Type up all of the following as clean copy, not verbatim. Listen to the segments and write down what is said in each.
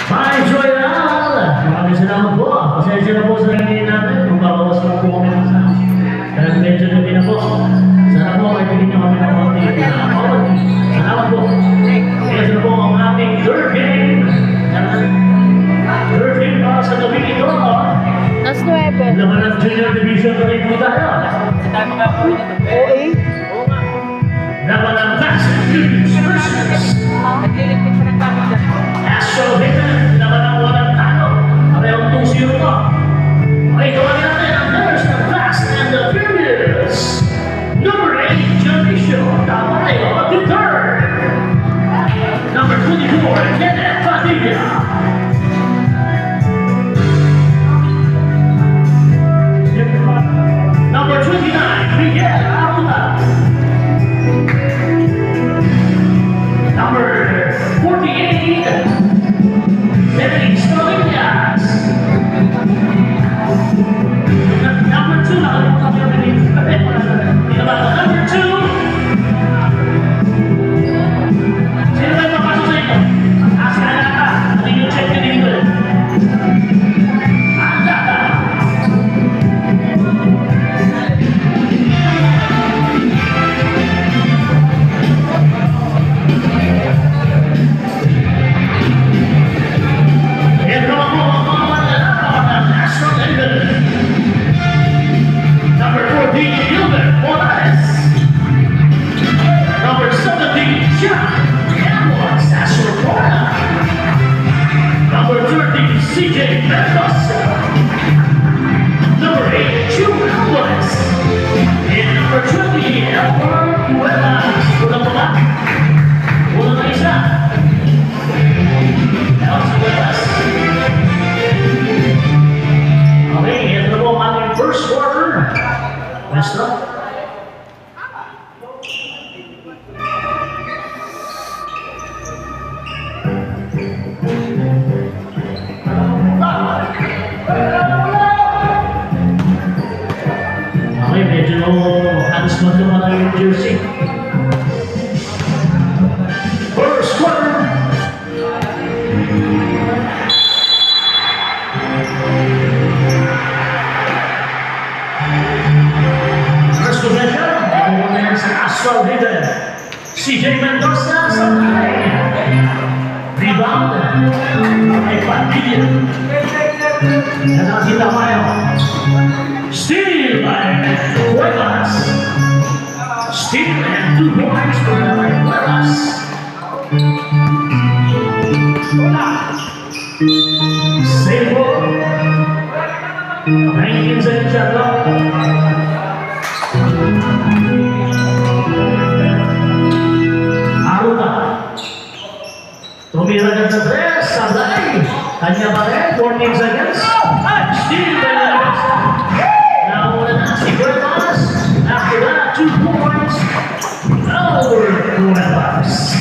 Hi, Joyal! Maraming salamat po. Pasensya na po sa nangyayin natin. Kung babawas lang po kami ng sound. Dahil medyo gabi na po. Sana po ay bigyan niyo kami ng konti. Salamat po. Yes na po ang aming third game. Third game para sa gabi ito. Nas 9. Laman ng Junior Division na rin po tayo. OA? Laman ng Class versus Astro Hitman, laban ang walang talo. Parehong 2-0 po. Okay, gawin natin ang numbers ng Fast and the Furious. Number 8, Junicio Tamayo, the third. Number 24, Kenneth Padilla. Number 29, Miguel Arruda. Number 48, Dennis Rodriguez. Number 2, nakalimutan ko yung name. Number 2. Sino ba yung mapasok sa inyo? Ask ka na ka. Hindi nyo check yun dito. Anda ka. Number 14, Gilbert Morales. Number 17, John Edwards Asorpora. Number 30, CJ Mendoza. Number 8, June Alvarez. And number 20, Edward Cuevas. Unang baba. Unang na isa. Elsa Cuevas. Okay, ito na po ang aming first quarter. Basta. Okay, medyo halos magkaman ang yung jersey. First quarter. First possession, nakuha na yan sa Astro Hitman. CJ Mendoza sa line. Rebound. Ay Padilla. Nakakita tayo. Steal by Cuevas. Steal and 2 points for Cuevas. Save ball. 19 seconds shot clock. Arruda. Tumira ka sa 3, sablay. Kanya pa rin, 14 seconds. Steal by Mendoza. Nauna na si Cuevas. After that, 2 points. Over Cuevas.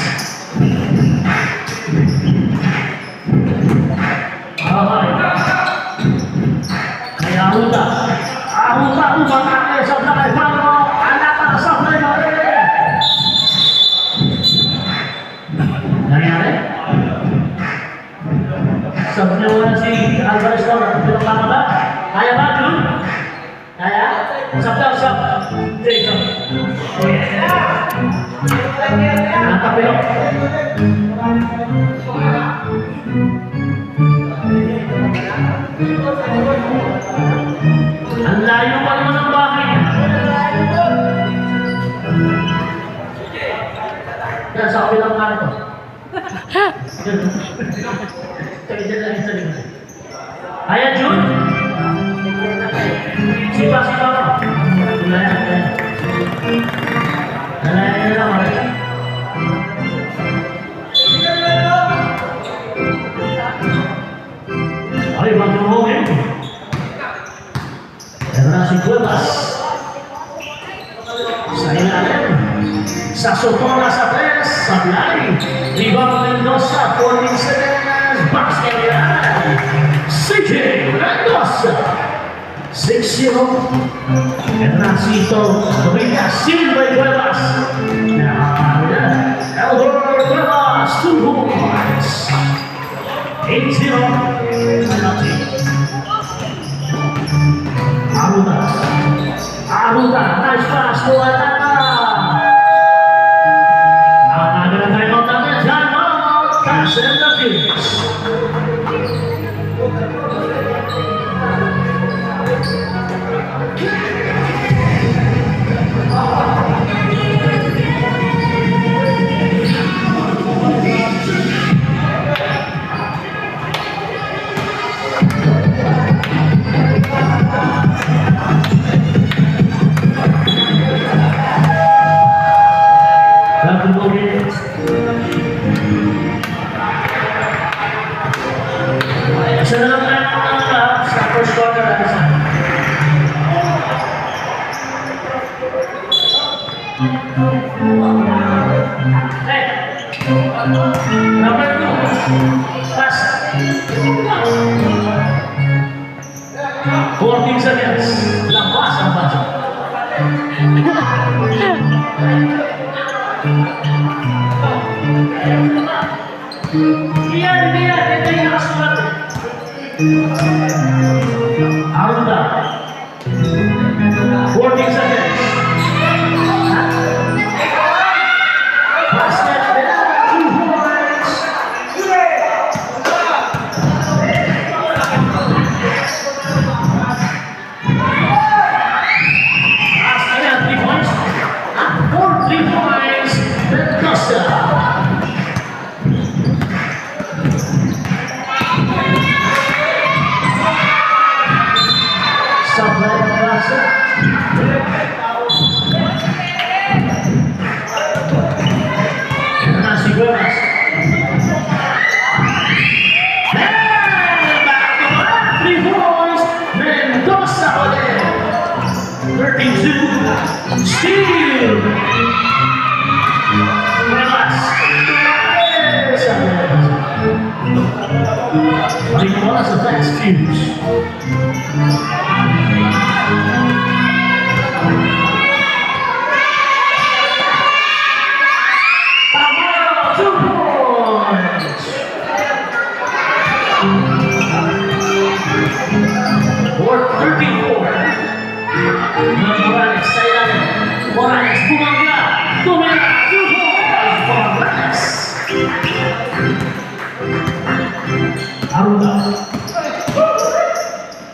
Okay. Kaya Arruda. Arruda, umatake sa sablay. Paano? Anak na sablay na rin. Nangyari? Sabi niya wala si Alvarez ko. Pinagkama ba? Kaya ba, Jun? Kaya? Sabi daw, sabi. Jason. Nakapilo. Ang layo pa naman ang bahay. Yan, sa kapilang nga ito. Ayan, Jun. Sipa ka. Tulayan. Nalayan na lang. Okay, mag-tumungin. Ito na si Cuevas. Sa ilalim. Sa Sotona sa 3, sa line. Rebound Mendoza, 14 seconds. Basket yan. CJ Mendoza. 6-0. Ito na si Ito. Dominga, steal by Cuevas. Elbor Cuevas, 2 points. 8-0. Aruda. Aruda. Nice pass to Atata. Ada timeout natin. Timeout. Cancel the Philippines. Isa na lang tayo sa first quarter at isa. Hey! Number 2. Pass. 14 seconds. Lampas ang budget. Yan. Ito yung nakasulat. Aruda. 14 seconds. Basket. 2 points. Basket. 3 points. 3 points. Mendoza. Steal! Igual as a fast fuse. Tamara, 2 points. Or 34. Morales, Sayane. Morales, Bumanga. Tumira, 2 points. Morales.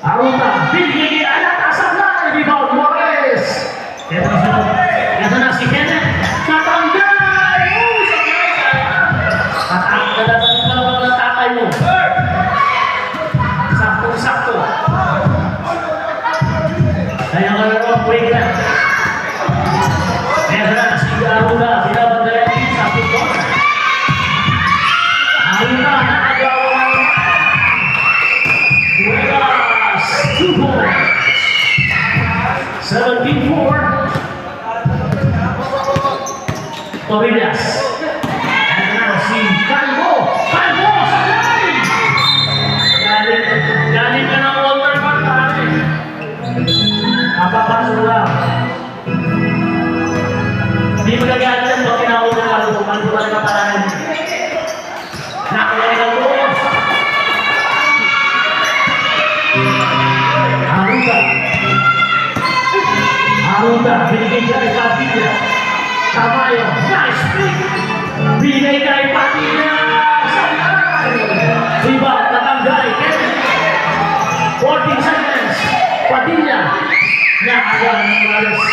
Aruda, bigyan anak asal na, rebound Morales. Ito na si Kenneth. Katanggay! Katanggay na ng tatay mo. Sakto. Kaya ka na ng break na. Ito na si Aruda, binabandayan din sa puto. Aruda, nakagawa. 2 points. 17-4. Tobias. At na si Calvo. Calvo sa line. Galing ka ng Walter Pantane. Kapapasok lang. Hindi mo nagalit yan pag tinawag na Calvo. Calvo ka na kaparanan. Nakuha ka po. Aruda, binigay kay Padilla. Tamayo, nice pick. Binigay kay Padilla. Rebound, Katanggay, Kenneth. 14 seconds. Padilla. Nakagawa ng Morales.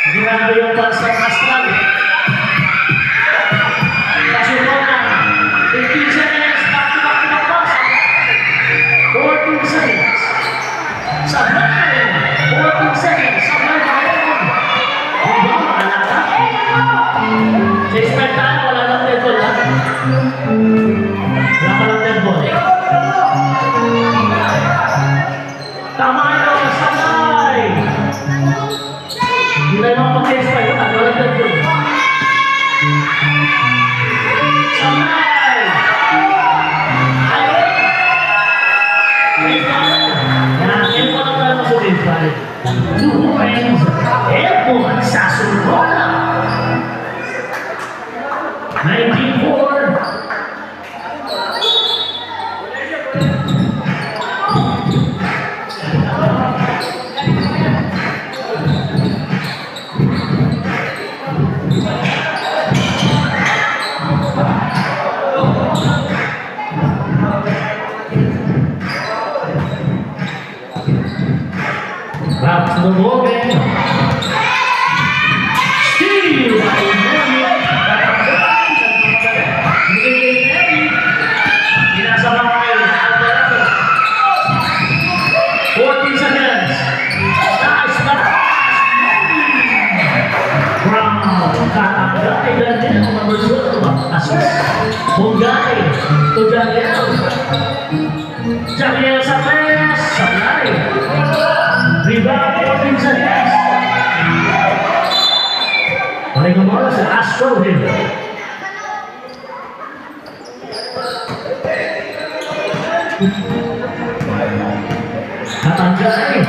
Ginagawa yung bansa ng Astral. Kasukona. 15 seconds. Back-to-back pass. 14 seconds. Sablay. 14 seconds. Sablay pa rin. Rebound, Anata. Sa expectahan, wala ng temple lang. Wala pa ng temple. Tamayo, Sablay. Hindi tayo makapag-expect. Wala ng temple. Sablay. Yan po na tayo sa baseball. 2 points. Airborne sa Sonora. 19-4. Nadumugin. Steve by Neri. Neri. Pinasama ko kayo. 14 seconds. Nice pass. From Katangay Daniel, number 12. Assist. Bungay to Daniel. Daniel sa press. Sablay. Rebound 14 seconds. Balik ang bola sa Astro Hill. Katangay.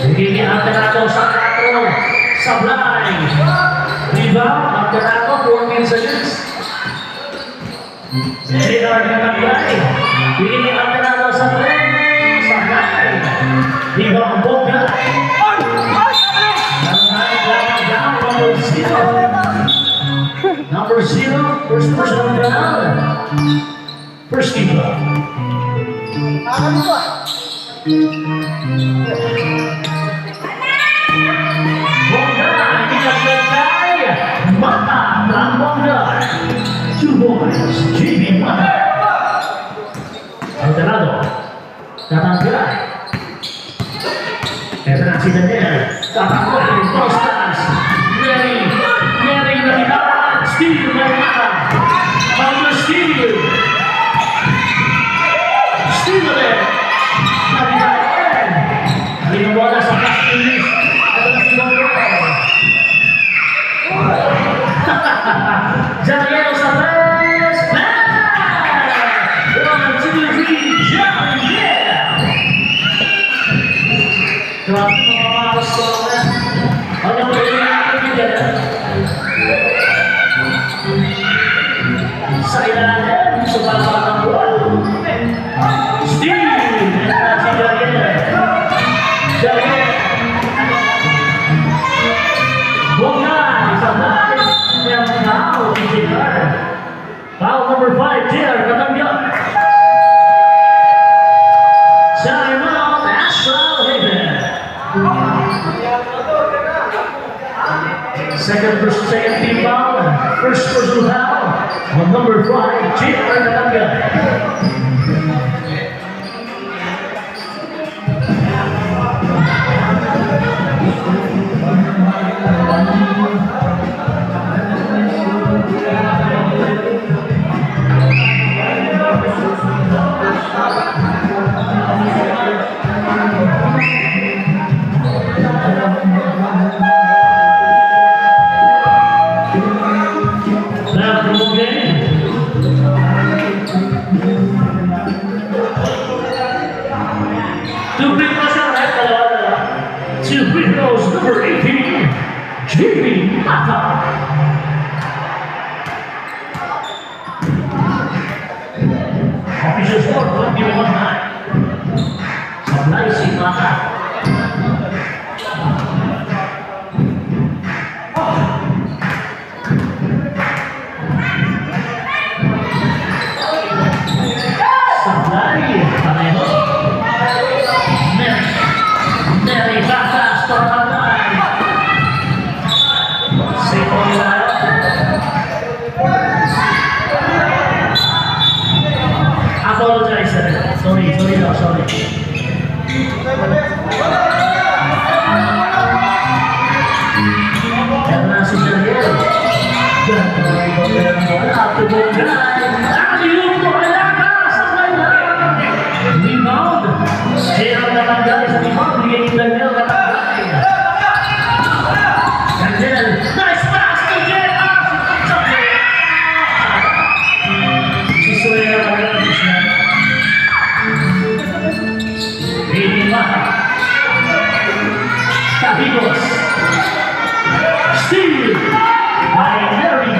Nagiging alterado sa 4. Sablay. Rebound. Alterado 14 seconds. Leonard Katangay. Nagiging alterado sa 3. Sablay. Rebound. Bongga. Number 0, first person on the ground. First keeper. Bongga, pinagkakay. Mata ng Bongga. 2 boys, JB Mata. Alterado. Katangay. Ito na si Daniel. Katangay. Costas. Neri Navidad. Steve Navidad. Pablo Steve. Steve ulit. Navidad. Halina bola sa Castilis. Ito na si Bongga. Daniel sa press. Pass! 1, 2, 3. Jump! Yeah! Grabe mga maros ko na. Ano mo yung nakakabigyan? Sa ilalim, sumalabang ang buwan. Steve! At si Daniel. Daniel. Bongga, isang natin. Meron now, engineer. Foul number 5, Jer Katangay. Time out, Astro Haven. Second team foul. First personal foul on number 5, Jer Katangay. Number 18, JB Mata. Official score, 21-9. Sablay si Mata. Sablay, pareho. Neri Batas, Tornadal. Apologize, sir. Sorry. Karena si Daniel. Dan bola ke Bongga. Ayuh, bola sampai mana? Rebound. Jer Katangay sa rebound. Bigyan Daniel Katangay. Daniel, nice pass to Jer. Sisuya Katangay. Ini Mata. Tabigos. Steve by Neri.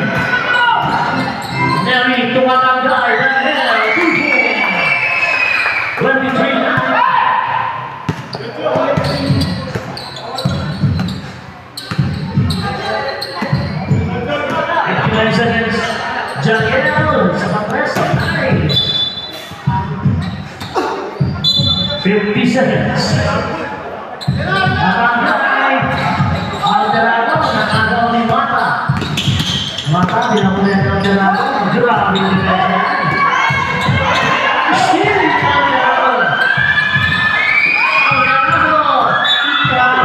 Neri tumatanggal. Daniel, 23-9. Seconds. Daniel sa patres. Nice. 50 seconds. Barangay Alderado, nakagaw ni Mata. Mata, pinapulit ng Alderado. Grabe yung defense. Still Alderado. Alderado. Grabe.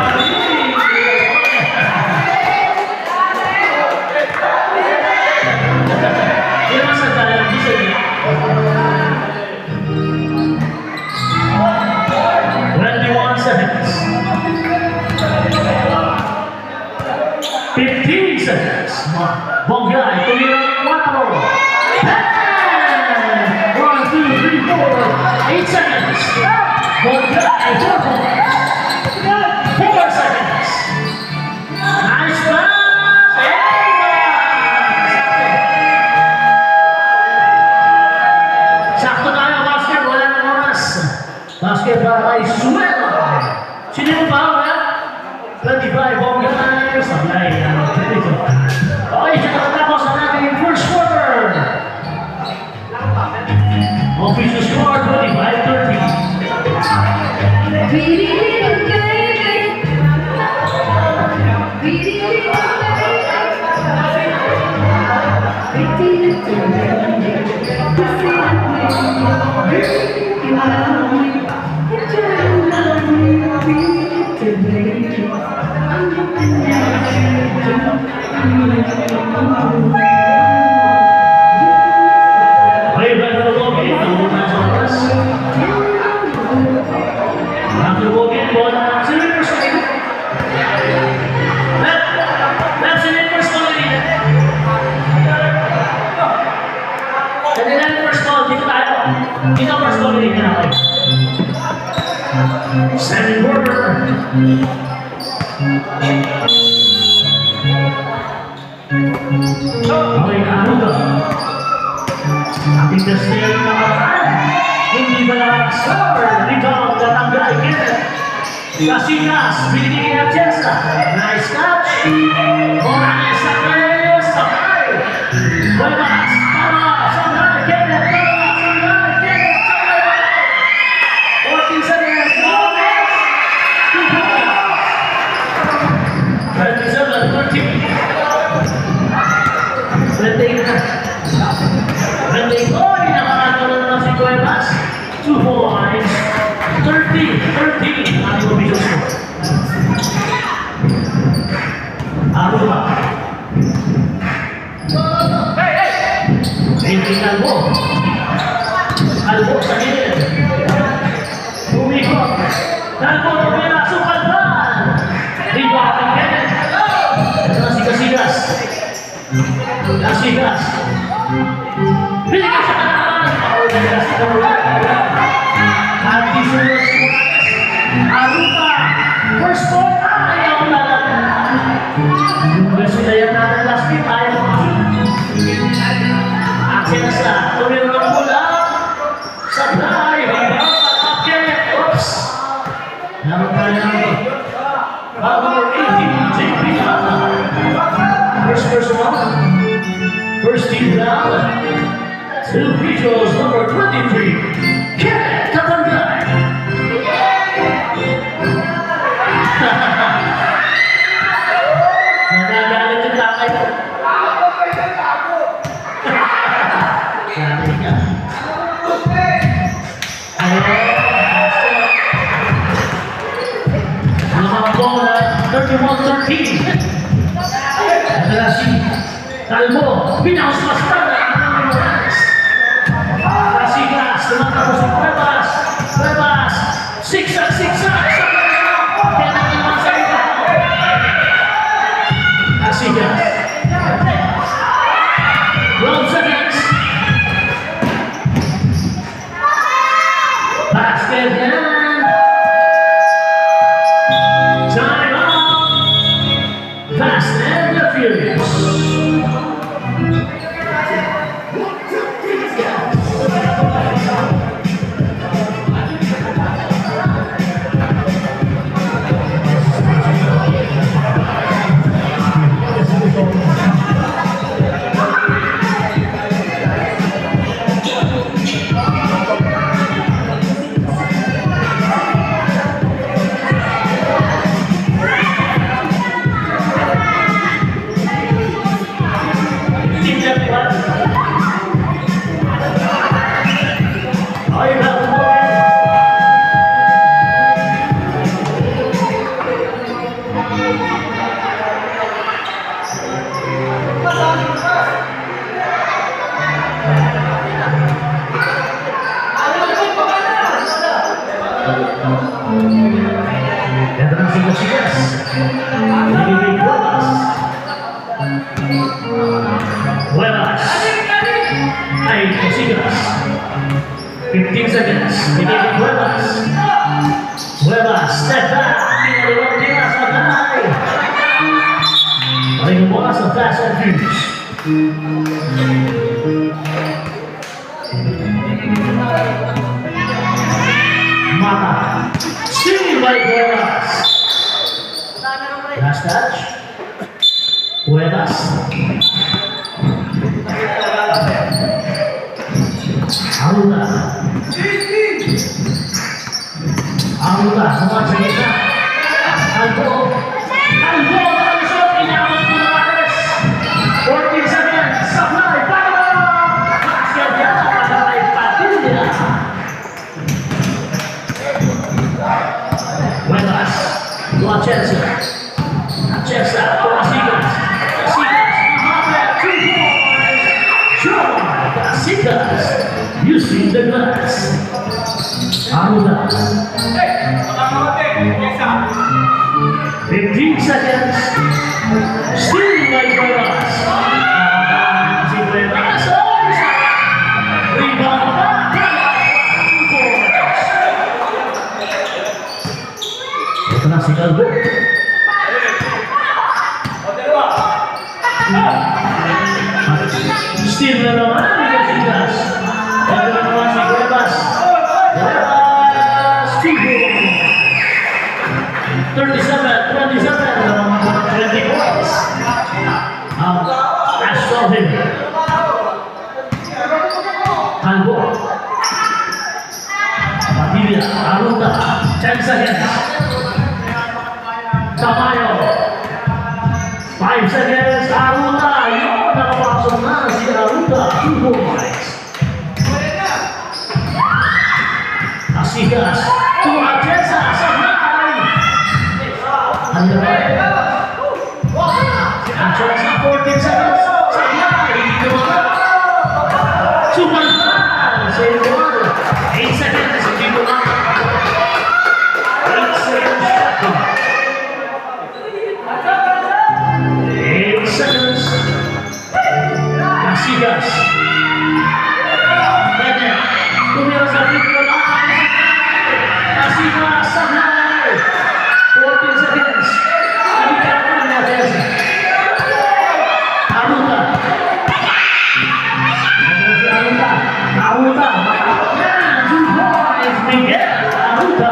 Ilan sa tayo? Bisa niya. 21 seconds. 15 seconds. Bonggay, tumira 4. 1, 2, 3, 4. 8 seconds. Bonggay, 4 points. 4 seconds. Nice pass. Sakto tayo, basket. Wala nang oras. Basket para kay Suela. Sino yung foul, ha? 25, Bonggay. Sablay. Okay, siya nakatapos ang ating first quarter. Official score, 25-30. May bago Bogin, ang unang oras. Bago Bogin, bola. Sino yung first ball? Left, sino yung first ball kanina? Kanina yung first ball, dito tayo. Dito ang first ball kanina. Sammy Border. Okay, Aruga. Ating Destiel na kapan. Hindi ba nakakascover? Rebound, Katanggay, Kenneth. Casinas, binigay ang Chesa. Nice catch. Morales, Sakay, Sakay. Buenas, tama, Sakay, Kenneth, tama, Sakay, Kenneth, Sakay. 14 seconds, Morales. 2 points. 27-13. Rending Oy, nakakatulong na si Cuevas. 2 points. 30-13 ang official score. Aruba. Hindi Calvo. Calvo sa gilid. Umikot. Calvo, tumira, Supalban. Rebound ng Kenneth. Ito na si Casillas. Casillas. Binigay sa kanan. Anti-sunod si Morales. Aruba. First ball. Ayaw na lang. Gusto na yan natin last week. Ayaw na. Aksinasa. Tumiro ng bola. Sablay. Rebound. Kenneth. Oops. Naman tayo naman. Number 18. JP Lata. First personal. First team foul. Two visuals, number 23. Kenneth Katanggay. Nagagalit yung lakay ko. Galit ka. Mga bola, 31-13. Adalah si Calvo, pinaus bastante. Casillas, tumatapos si Cuevas. Cuevas, zigzag. Kaya naman sa ito. Casillas. 12 seconds. Basket yan. Time out. Fast and the Furious. Entran sigas-sigas. Binibig Cuevas. Cuevas. Ay, sigas. 15 seconds. Binibig Cuevas. Cuevas, step back. Pinaliwag nila sa tanay. Paling bukas ang Fast and Furious. Mata. Steal by Cuevas. Last touch. Cuevas. Aruda. Aruda, sama cerita. Albo. Albo, langsung pinamit ni Juarez. 14 seconds. Supply, power. Basket niya, patay Padilla. Cuevas. Dua Chelsea. Chelsea, dua Sigas. Sigas, Mohamed, 2 points. Sure, Sigas. Using the glass. Aruda. 15 seconds. Still by Cuevas. Si Cuevas. Rebound. 2 points. Ito na si Calvo. Still na naman. Sigas. Ito na naman si Cuevas. Cuevas. 2 points. 37, 27, 20 points. Astovin. Calvo. Padilla, Aruda, 10 seconds. Tamayo. 5 seconds, Aruda. Yun, nakapasok na si Aruda. 2 points. Asigas. Tuha Jessa. Underway. Ang chance na 14 seconds. Sablay. Hindi naman. Sumalpan. Sa Eduardo. 8 seconds. Hindi naman. 8 seconds. 8 seconds. Masigas. Pwede. Tumira sa ritmo na. Masigas. Sablay. 14 seconds. Aruda. Aruda. 2 points. Miguel Aruda.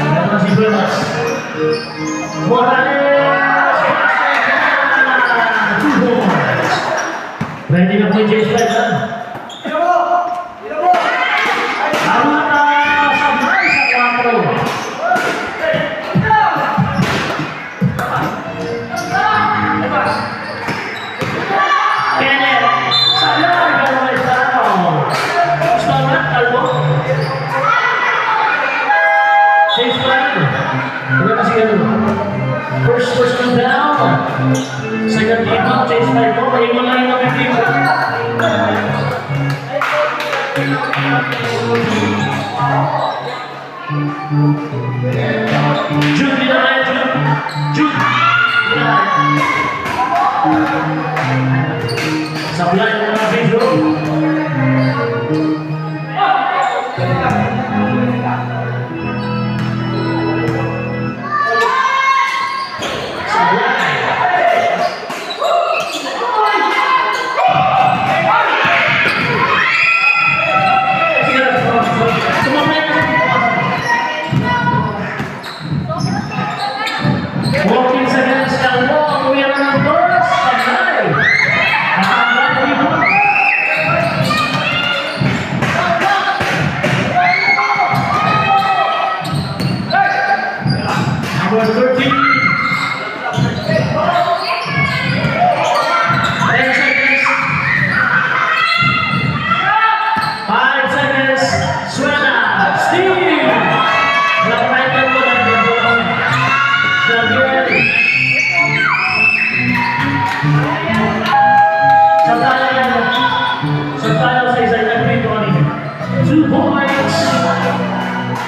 Yan si Cuevas. Morales. 2 points. Ready na po yung James Biden. Aruda. Sabay sa 4. First person down. Second team up. Chase by 4. May malay na may team. Jude dinay. Jude. Sablay ng mga video.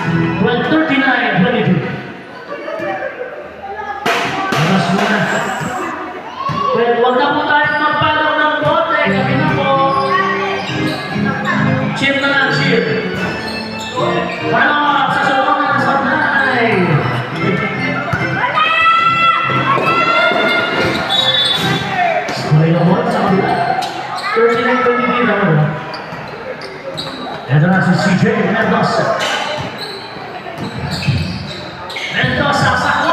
39-22. Labas muna. Well, huwag na po tayo magpalaw ng bote. Kami na po. Cheer na lang, cheer. Ano, sa sumunod sa tayo. Ngayon mo, sa kabila. 39-23 na mo. Ito na si CJ Mendoza. Mendoza sa 4.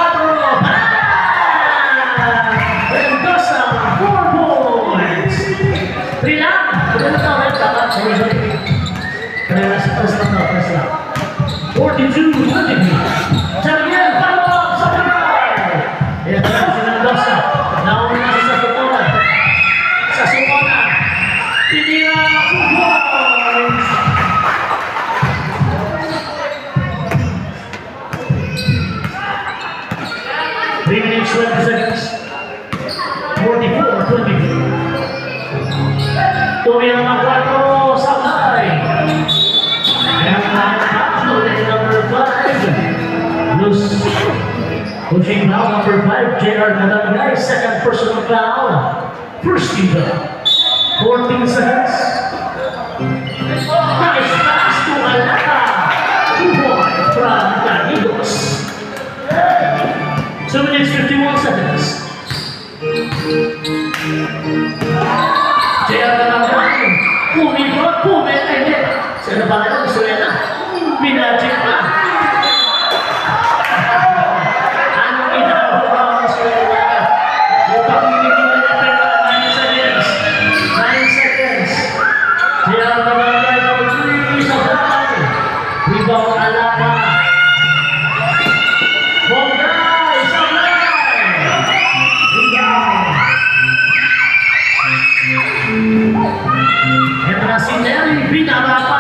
Mendoza, 4 points. 3 lang. Kaya na tawag. Dapat. Sorry. Kaya na si Press lang. 42-20. Jariel, follow-up sa kanal. Ito na si Mendoza. Nauna na si Sasukona. Sasukona. Tinira 2 points. Three minutes, 20 seconds. 44-20. Tumira ng 4 sa high. Number 5. Loose. Pushing now, number 5. J.R. Nadagay. Second personal foul. First team down. 14 seconds. Nice pass to Alaka. 2 points from Canigos. 2 minutes, 51 seconds. J.R. Nadagay. Pumikot, hindi. Sino ba na gusto yan na? Minajik na. Anong ginagawa mo sa wala? Yung pagkikita niya pero 9 seconds. 9 seconds. Kaya naman tayo 3 sa daan. Rebound Alaka. Bongay sa line. Rebound. Ito na si Nery. Binaba pa.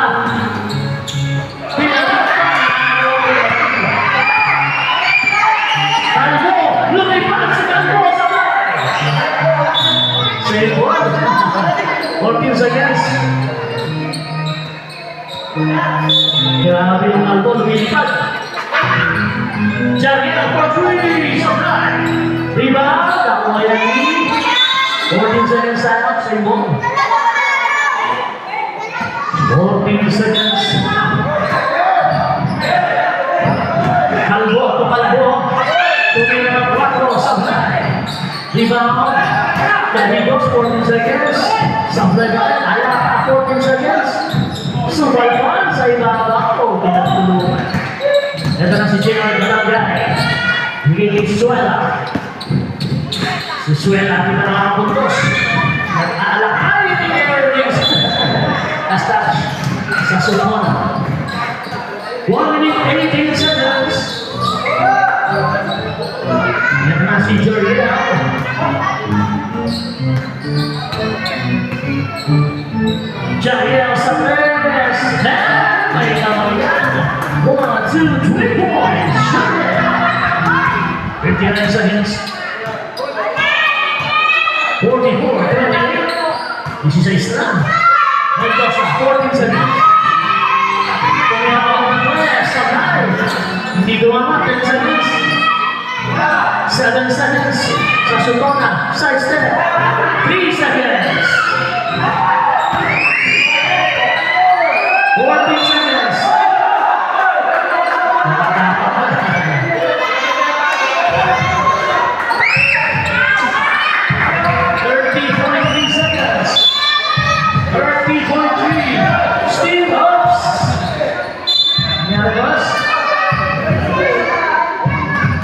Save one. 14 seconds. Grabe yung Albo, lumilipad. Jariel for 3. Supply. Rebound. Ako ngayon. 14 seconds out. Save one. 14 seconds. Kalbo, kapalbo. Tumira ng 4. Supply. Rebound. Canigos, 14 seconds. Supply ba rin? Alaka, 14 seconds. Subaypan sa ibabaw. Pinatulungan. Ito na si J.R. Galagay. Higigit si Suela. Si Suela, di ba nakapuntos? Nag-aalakay ni Erwin. Astach. Sa Sulmona. 1 minute, 18 seconds. Ito na si Joriel. Jariel sa 3. May kamayan. 1, 2, 3 points. 59 seconds. 44, 16 lang. Mendoza, 14 seconds. Tumira ng 3 sa high. Hindi dumama, 10 seconds. 7 seconds. Sa Sutona, side step. 3 seconds. 14 seconds. 30.3 seconds. 30.3. Steve Hobbs. Nalabas.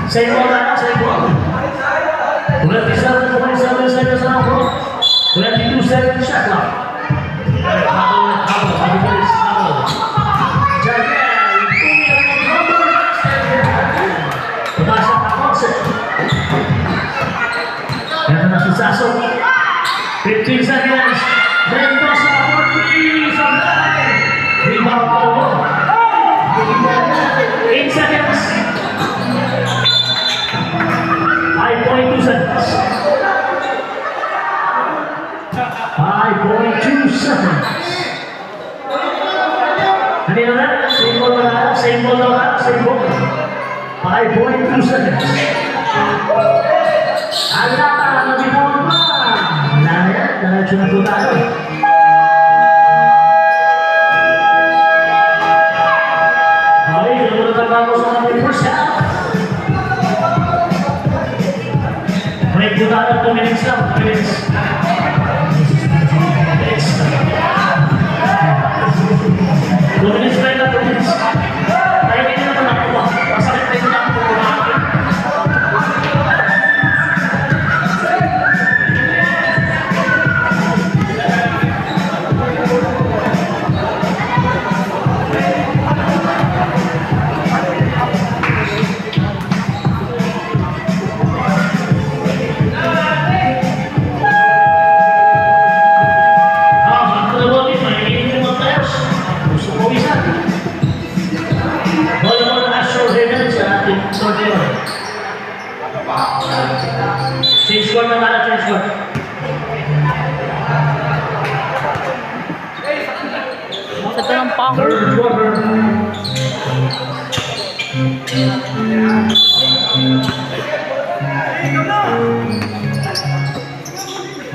Same ball na, same ball. 27.7 seconds na ako. 22 seconds shot clock. Sasso, 15 seconds. Mendoza for 3 from line. Rebound for the ball. 8 seconds. 5.2 seconds. 5.2 seconds. Kanina na, same ball na, Symbol daw na, symbol. 5.2 seconds. Ang lata, nabibawang pa. Wala na yan, diretso na po tayo. Okay, namunod ang bago sa ating first half. Break po tayo, 2 minutes lang, 2 minutes. Two minutes break na, 2 minutes. Kaya hindi naman ako ba? Masakit na yung ako po. Change score na kala, change score. Ito ng power. Third quarter.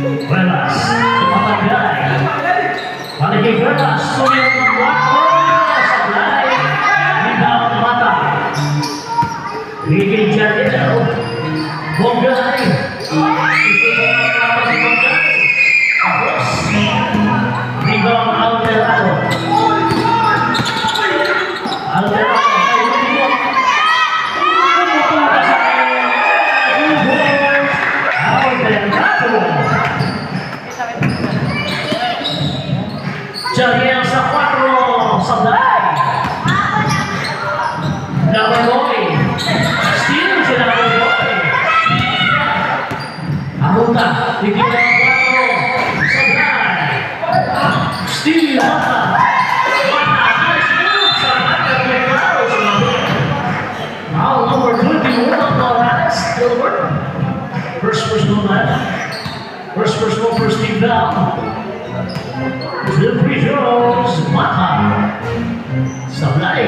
Buenas, tumatagay. Paligay Buenas, sumiyot ng wakbo. Sablay, rebound mata. Rigid Jardel. Bonggay. Tapos, rebound Alderado. Alderado. Jariel sa 4, Sablay. Number boy. Steal si number boy. Arunta, tigil ang 4, Sablay. Steal, Mata. Mata, nice move. Sablay, now number 21, Morales. Gilbert. First personal man. First personal, first team down. The free throws, Mata. Sablay.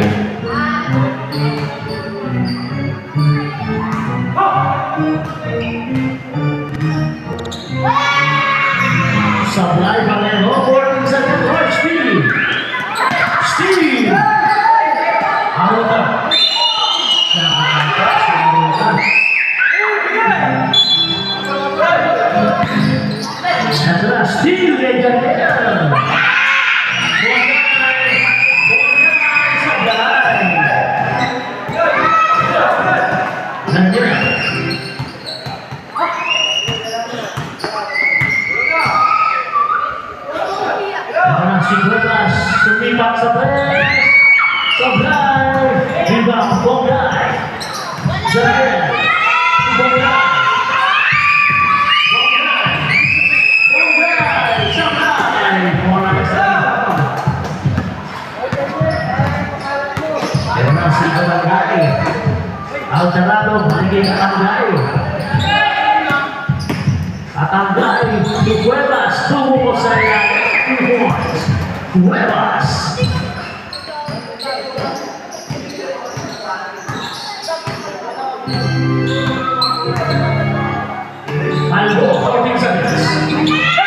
Sablay Valero, 14 seconds, right, Steve. Steve. Arunta. Ito na, Steve Legendary. Sumipat sa press. Sablay. Rebound, Bonggay. Jariel. Bonggay. Bonggay. Sablay. Morales sa rebound. Yan na si Bonggay. Alderado, maligay na Tanggay. At Tanggay, Cuevas, tumo sa ilalim. 2 points. Cuevas. Albo, 14 seconds.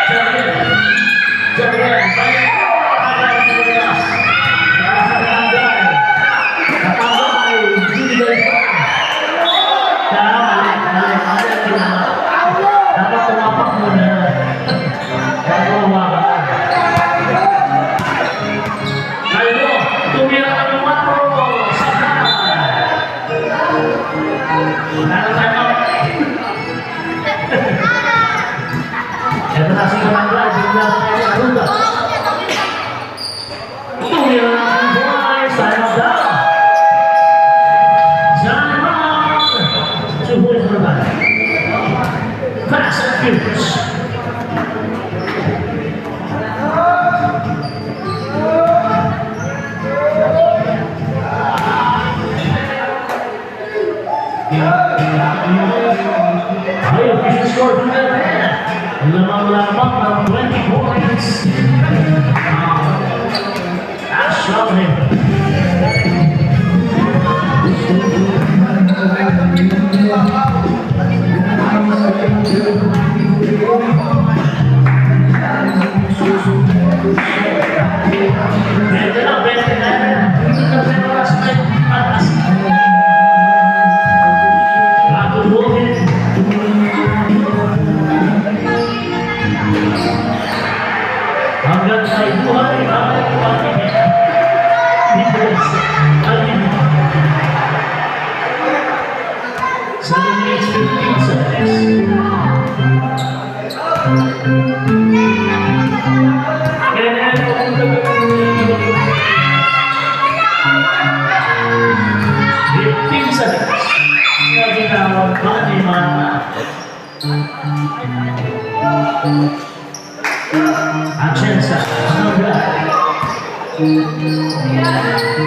Jariel. Jariel. Dapat tumapak muna. Bago umapak. Albo, tumira ka ng 4. Sablay. Ito na si Kamanglay. Bigla sa kanya. Arunta. Tumira na ang boys. Time of down. Johnny Brown. 2 points for the back. Fast and furious. May official score from that man. Lamang-lamang ng 20 points. Ash Alvin. Vete lang, vete na. Hindi ka pero oras na atas. Katulungin. Hanggang sa buhay, ay pagiging. Difference. Sa next 15 seconds. Accenza,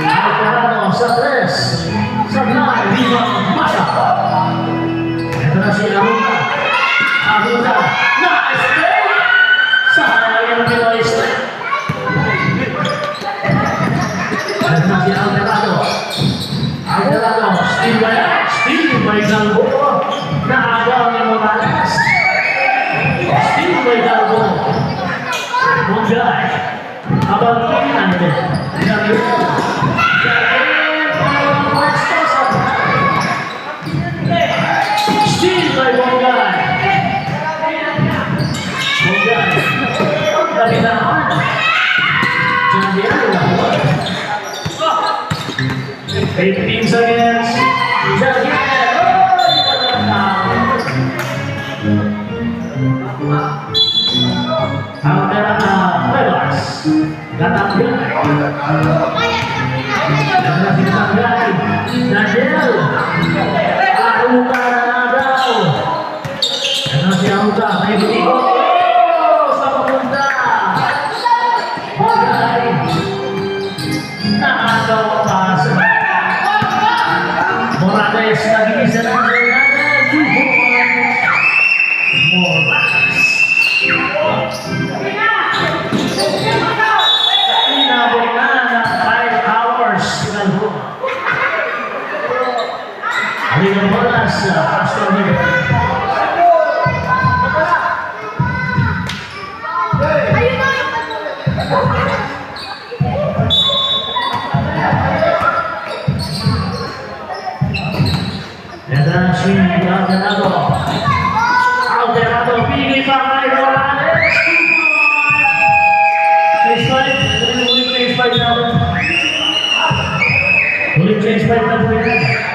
Alvarado sa 3, sa 9, Limang Mata. Ito na si Aruna. Aruna, nice play! Sayang yung Pinoy step. Ito na si Alvarado. Alvarado, still by Galbo. Naagaw ni Morales. Still by Galbo. Munggay. Abang kainan din. Still by Munggay. Munggay. Dali naman. Jandian lang. 15 seconds. Jandian. Antara bebas datang Daniel Aruka Nadal karena si Aruka may bitigo sa papunta Bagay nakagaw ang pasa Morales nag-iisa ng Morales inabot na ng 5 hours Halika bola sa Aston Villa. Ito si Alvarado pilih pakai Morales. Change five, change five now. Boleh change five now boleh.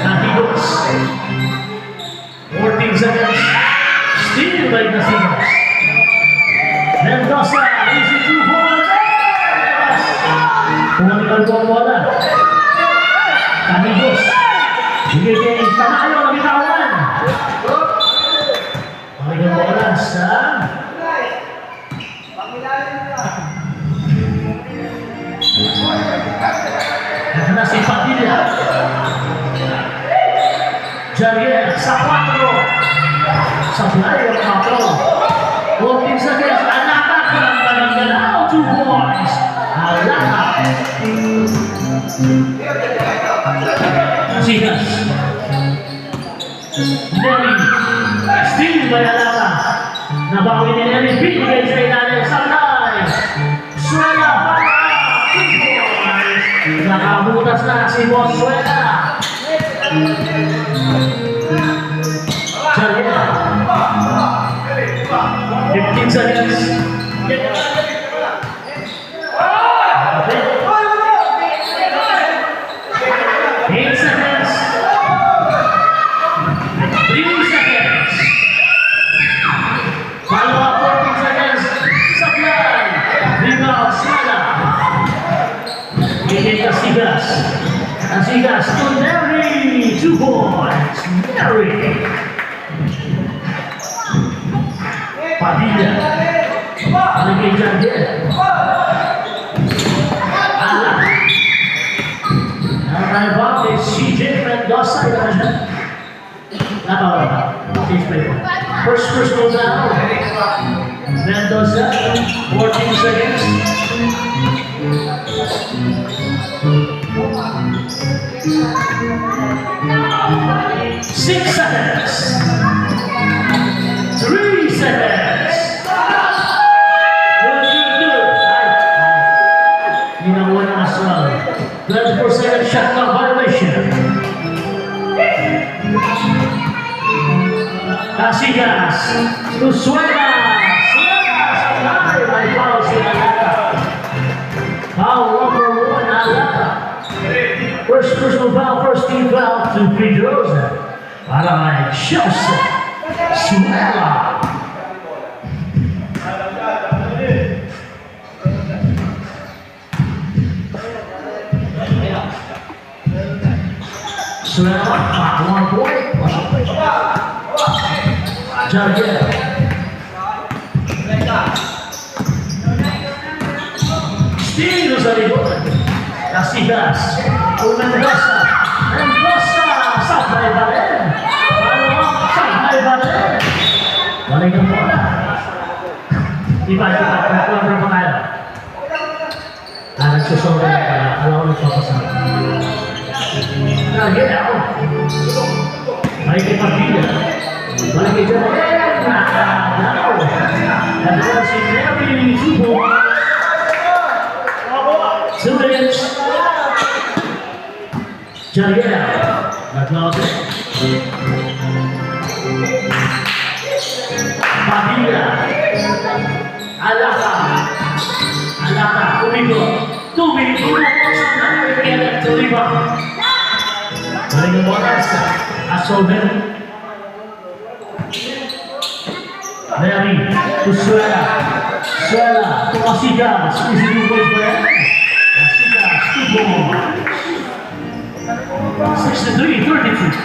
Natigos 14 seconds still by Natigos Mendoza easy 2 points Pumanikal po ang bola Natigos bigay tamayo ang bitawan Pumanikal bola sa ito na si Padilla Jariel sa 4 sa player 4 14 seconds anatak ng Malindanao 2 points Alaka Sigas Nelly still by Alaka nabawi ni Nelly bigay sa ilalim sa line Suela para 2 points nakabutas na si Boss Suela Jariel 15 seconds 8 seconds 3 seconds follow up 14 seconds supply rebound Suela Gigit Asigas Asigas to Mary 2 points Mary Padilla Allegation dia Alah play. First personal foul. Mendoza, 14 seconds. 6 seconds. 3 seconds. Good. Ginawa na asal. 24-second shot clock violation. Casillas to Suelas. May foul si Alata. Foul number 1, Alata. First personal foul, first team foul to Pedrosa. Para kay Chelsea Suela. Suela, back 1 point. Jargel. Steal sa likod. Casillas. Mendoza. Sabay ba rin? Sabay ba rin? Balik ang bola. Iba. Kulang pa tayo. Nagsusore na pala. Alam ko nagpapasama. Jargel. Balik kay Padilla. Balik kay Jargel. Nagawa si Nervin Subo. 2 minutes. Jargel. Naglawas. Padilla. Alata. Umigo. 2 minutes. Balik ang bola sa Asoben. Mary to Suela. Suela to Casillas. Is it 2 points for him? Casillas, 2 points. 63-32.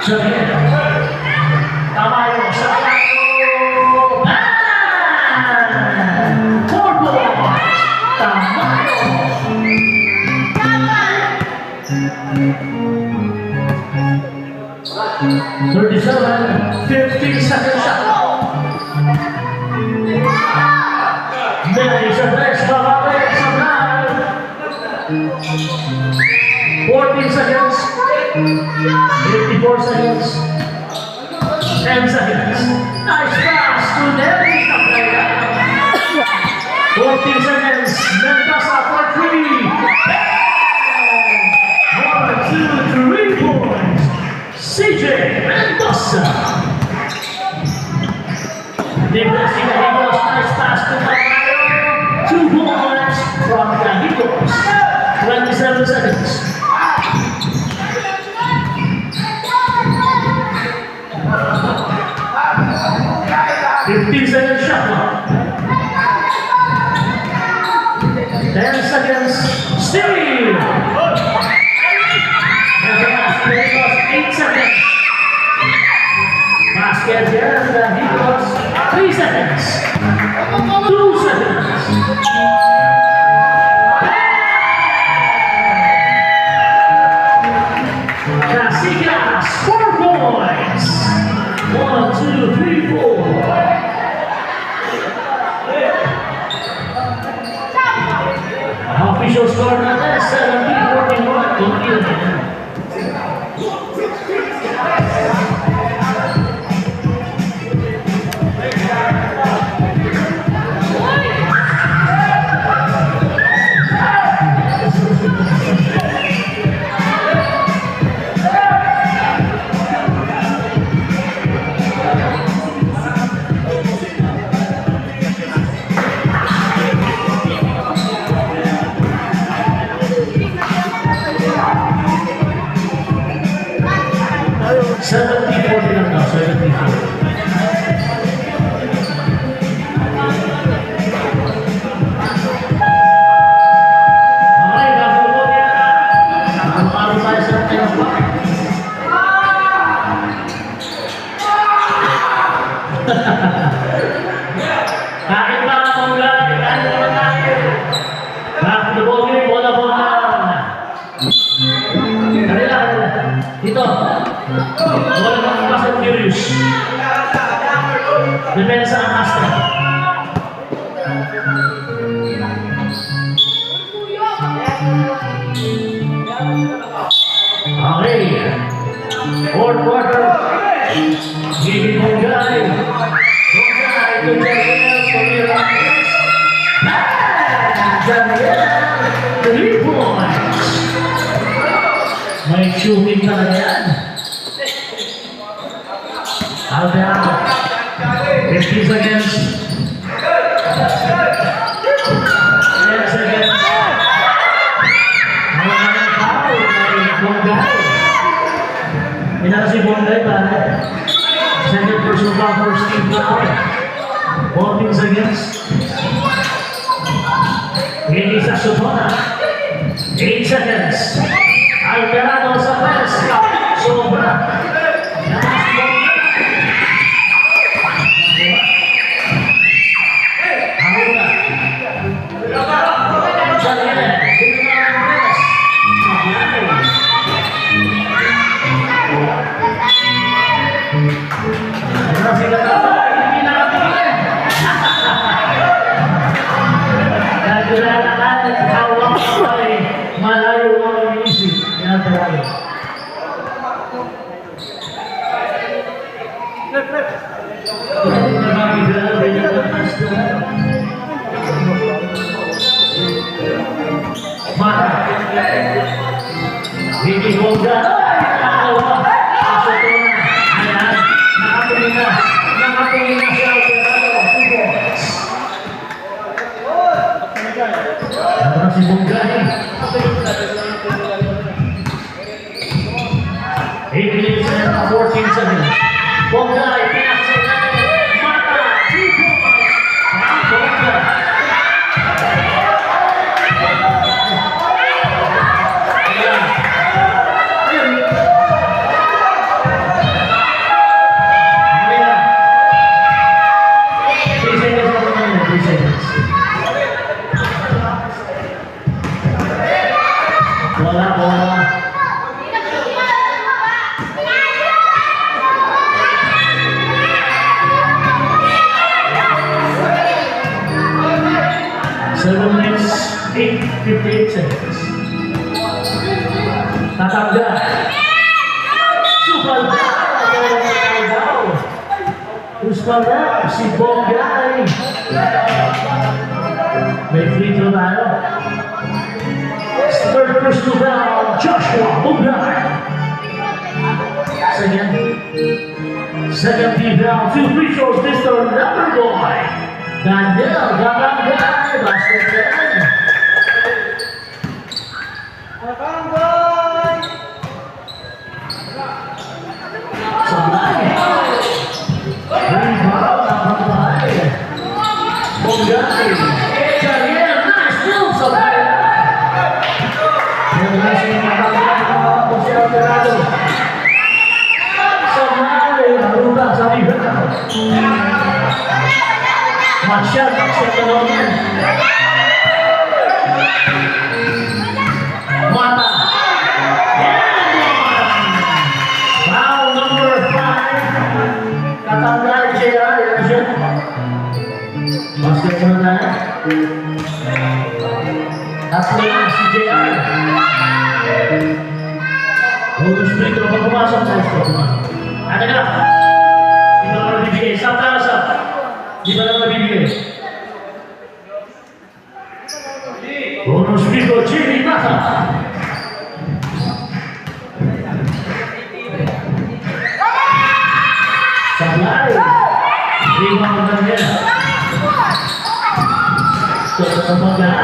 Jargel. Tamayo. Tamayo. 4 points. Tamayo. 37-15 shot. Mary sa 3, babalik sa 9. 14 seconds. 54 seconds. 10 seconds. Nice pass to Mary sa 14 seconds. Mendoza for 3. 1, 2, 3 points. CJ Mendoza. Nicholas Higos, nice pass to Tamayo. 2 points from Higos. 27 seconds. 15-second shot clock. 10 seconds. Steal. Higos, 8 seconds. Basket here, and Higos, 3 seconds. 2 seconds. Casillas, 4 points. 1, 2, 3, 4. Official score natin, 17-41. Continue. Okay. Fourth quarter. Gigi Bongay. Bongay to Daniel. Tumira. Daniel. 3 points. May shooting talaga yan. Alberto. 15 seconds. 10 seconds. Bongay. Inara si Bongay pare. Second personal foul for Steve Brown. 14 seconds. Hindi sa Sotona. 8 seconds. Alvarado sa press. Sobra. Hindi Bongga. Nakapulina siya. Ano si Bongga eh. 8 minutes and 14 seconds. Bongga, pinasa na Mata, 2 points. Bongga. Bola, bola. Seven minutes, 58 seconds. Tatanggal. Supal na. Supal na. Si Bongay. May free throw tayo. Third personal foul, Joshua Bongay. Second team foul, 2 free throws, Mr. Number Boy. Daniel Garangay, basket yan. Sabay. Rebound, Bongay. Bongay. Daniel, nice move, sabay. Masyad naman. Mata. Foul number 5. Katanggal JR. Basket mo na. Tatlo lang si JR. Bonus free throw pag pumasok sa spot. Ano na? Di ba naman nabibigay? Stop na, stop. Di ba naman nabibigay? Bonus free throw, Jimmy Mata. Supply. Rebound na niya. Ketemuan.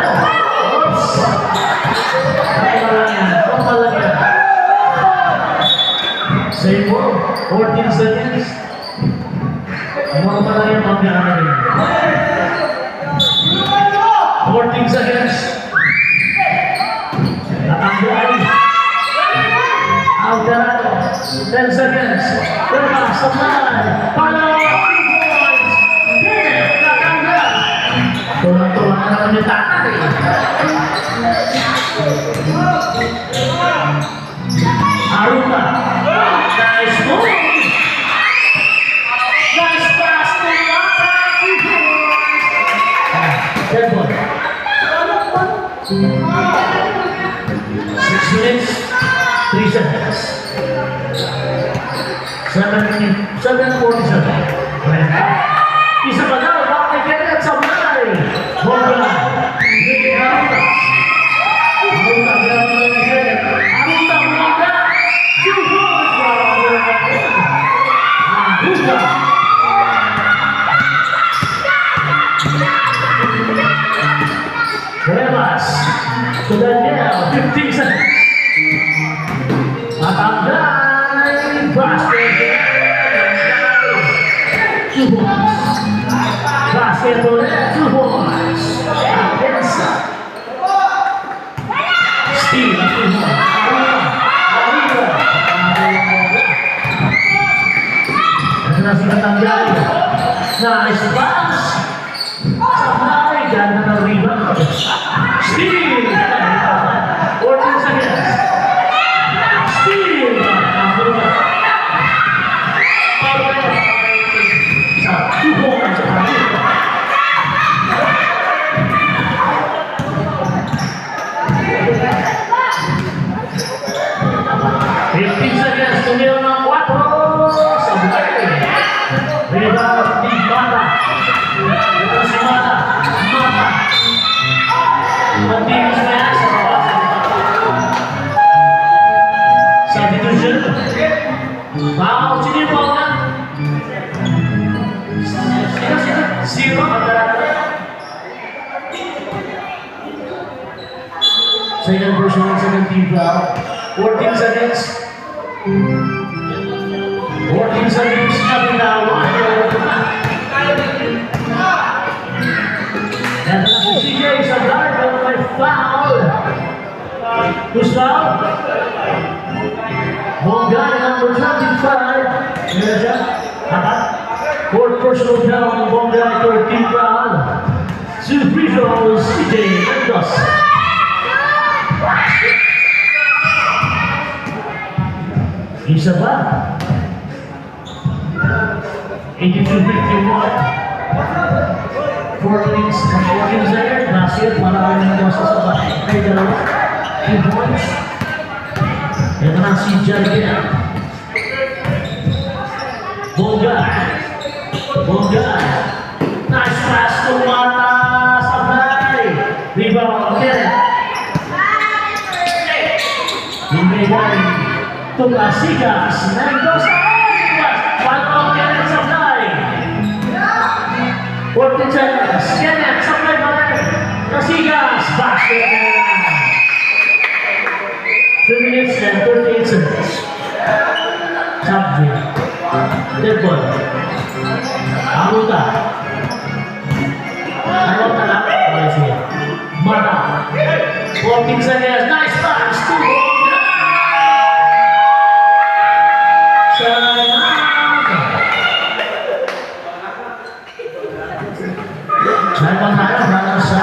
Same ball, 14 seconds. Mau apa lagi panggilan ini? 14 seconds. Alvarado, 10 seconds. Lepas semangat, pada 2 points. Tulang-tulang namanya tangan. Aruna, nice move. Nice pass to Mata. 10 Red ball. 6 minutes, 3 seconds. 7:47. Isa pa daw, bakit Kenneth sa Manay? Boga. Revas to Daniel, 15 seconds. Matangay, basket. 2 points. Basket ulit, 2 points. Atensa. Steve, 2 points. Ito na si Matangay. Nice pass. Sabay, ganda ng rebound. Steve! 14 seconds. Steve! Sa 2 points. 15 seconds. Tumira ng 4. Sabay. Rebound di Mata. Ito si Mata. Continuous na yan sa bawah. Substitution. Foul. Sino yung foul na? Zero. Second personal, second team foul. 14 seconds. 14 seconds. Nothing now. And si CJ sa drive may foul. Who's foul? Bongay number 25. Meron siya? Apat. Fourth personal foul ng Bongay, 13 foul. 2 free throws, CJ Mendoza. Isa ba? 82-51. 4 minutes and 14 seconds. Basket, marami ng Mendoza sa bahay. May dalawa. 2 points. Ito na si Jardian. Bongay. Bongay. Nice pass to Mata. Sabay. Rebound. Kenneth. Bumigay. Tukasigas. Mendoza. Palpang Kenneth Sabay. 14 seconds. Kenneth Sabay balik. Kasigas. Basket. 2 minutes and 38 seconds. Sabay. Dead ball. Amuta. Ayaw na lang. Okay, sige. Mata. 14 seconds. Nice pass. 2 goals. Saya mengharap bangsa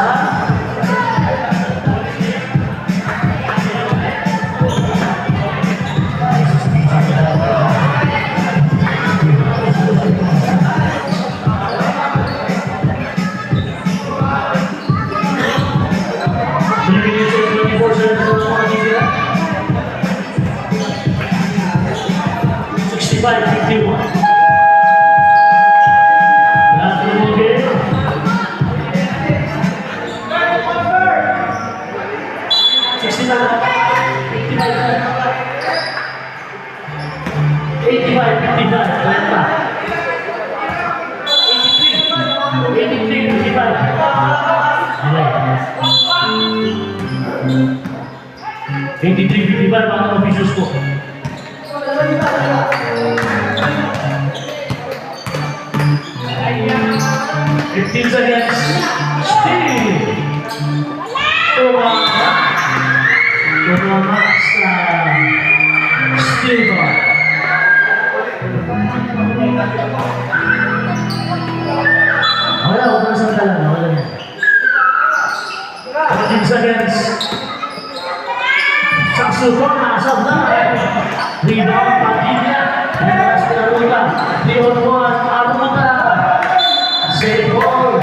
mga officials ko. 15 seconds. Steve. Tumamak sa Steve. Wala, huwag na sandala na. Wala na. 15 seconds. Saksupona sa Blanay. Rebound Padilla. Neras Pinaruga. Leon Juan Armata. Save ball.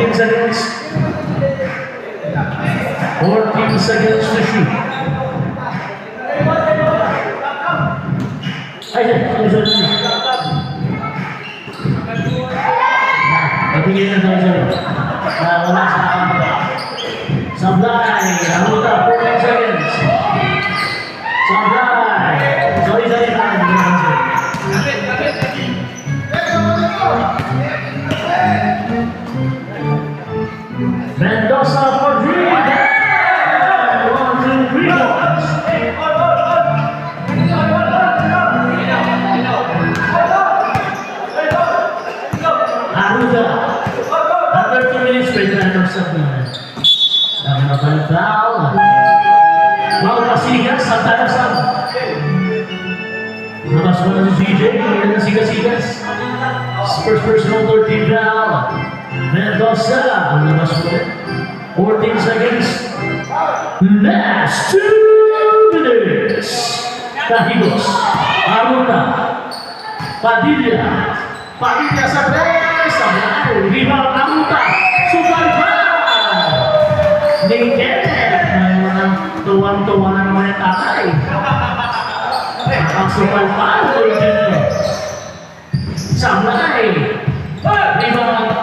teams against. 4 teams against the shoot. Ay, sorry. Natigil na tayo. Wala sa Sablay, Aruta, 4 teams against. Sablay. Sorry. Mendoza for 3. 1, 2, 3 points. Aruta. Under 2 minutes, pwede na ng Sablay. Dami na balitaw. Mau Pasigas, Santa Rosa. Nabas mo na si CJ, hindi na sigas-sigas. First personal 13 foul. Mendoza, ang nabas mo rin. 14 seconds. Last 2 minutes. Tahigos, Aruta, Padilla sa press. Rebound Aruta, Sugarba. Naked. Tuwang-tuwa na naman yung tatay. Ang supal-pal ko dito. Sablay. Rebound.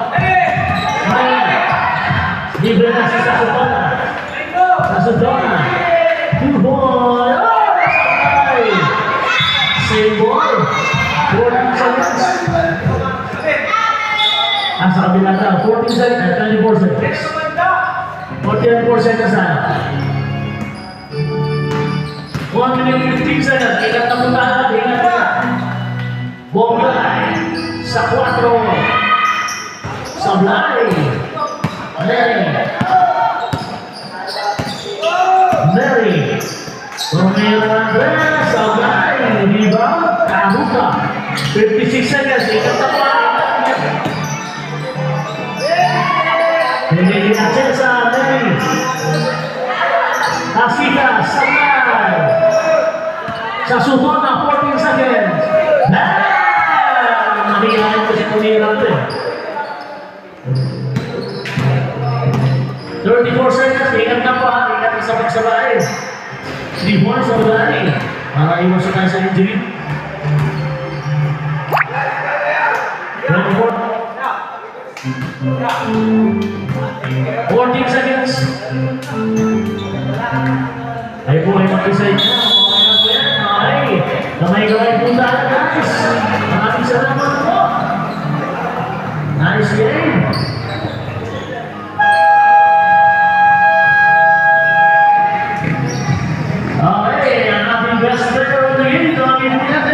Libre na si Sasudona. Good ball. Sablay. Same ball. 14 seconds. Sa kabila na. 14 seconds. 24 seconds. 44 seconds na. 1 minute 15 seconds. Ingat na punta na. Ingat na. Bonglay. Sa 4. Sablay. Mary. Romero Andres. Sablay. Rebound. Aruta. 56 seconds. Ingat na po. Hindi natin sa Mary. Asika. Sablay. Sa Sudona. 14 seconds. Nahihayin ko si Tumira ito. 34 seconds, ingat na pa, ingat na sa pagsabay. 3 points sa Sablay. Para iwas tayo sa injury. 24. 14 seconds. Ay po, ay mag-isay na. Okay. Gamay-gamay po tayo, guys. Maraming salamat po. Nice game. Okay, ang ating best player of the game, Tony Piñata.